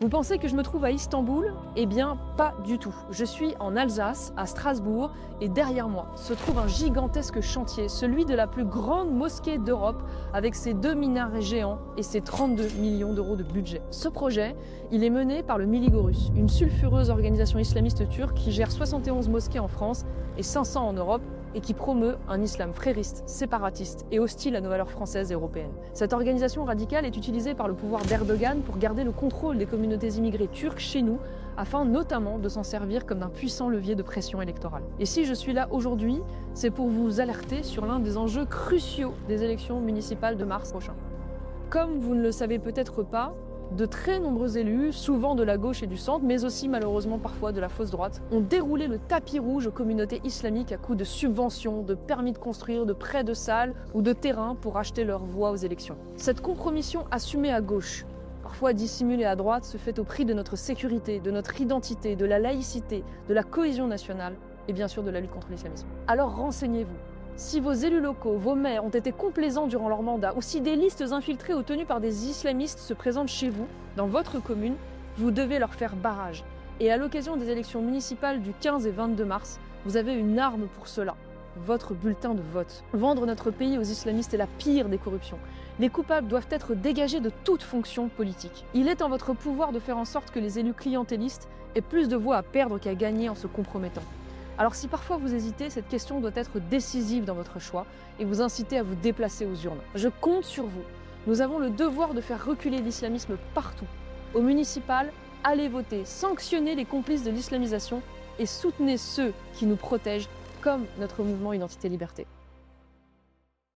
Vous pensez que je me trouve à Istanbul? Eh bien, pas du tout. Je suis en Alsace, à Strasbourg, et derrière moi se trouve un gigantesque chantier, celui de la plus grande mosquée d'Europe, avec ses 2 minarets géants et ses 32 millions d'euros de budget. Ce projet, il est mené par le Miligorus, une sulfureuse organisation islamiste turque qui gère 71 mosquées en France et 500 en Europe, et qui promeut un islam frériste, séparatiste et hostile à nos valeurs françaises et européennes. Cette organisation radicale est utilisée par le pouvoir d'Erdogan pour garder le contrôle des communautés immigrées turques chez nous, afin notamment de s'en servir comme d'un puissant levier de pression électorale. Et si je suis là aujourd'hui, c'est pour vous alerter sur l'un des enjeux cruciaux des élections municipales de mars prochain. Comme vous ne le savez peut-être pas, de très nombreux élus, souvent de la gauche et du centre, mais aussi malheureusement parfois de la fausse droite, ont déroulé le tapis rouge aux communautés islamiques à coups de subventions, de permis de construire, de prêts de salles ou de terrains pour acheter leur voix aux élections. Cette compromission assumée à gauche, parfois dissimulée à droite, se fait au prix de notre sécurité, de notre identité, de la laïcité, de la cohésion nationale et bien sûr de la lutte contre l'islamisme. Alors renseignez-vous. Si vos élus locaux, vos maires ont été complaisants durant leur mandat, ou si des listes infiltrées ou tenues par des islamistes se présentent chez vous, dans votre commune, vous devez leur faire barrage. Et à l'occasion des élections municipales du 15 et 22 mars, vous avez une arme pour cela, votre bulletin de vote. Vendre notre pays aux islamistes est la pire des corruptions. Les coupables doivent être dégagés de toute fonction politique. Il est en votre pouvoir de faire en sorte que les élus clientélistes aient plus de voix à perdre qu'à gagner en se compromettant. Alors si parfois vous hésitez, cette question doit être décisive dans votre choix et vous inciter à vous déplacer aux urnes. Je compte sur vous. Nous avons le devoir de faire reculer l'islamisme partout. Au municipal, allez voter, sanctionnez les complices de l'islamisation et soutenez ceux qui nous protègent comme notre mouvement Identité Liberté.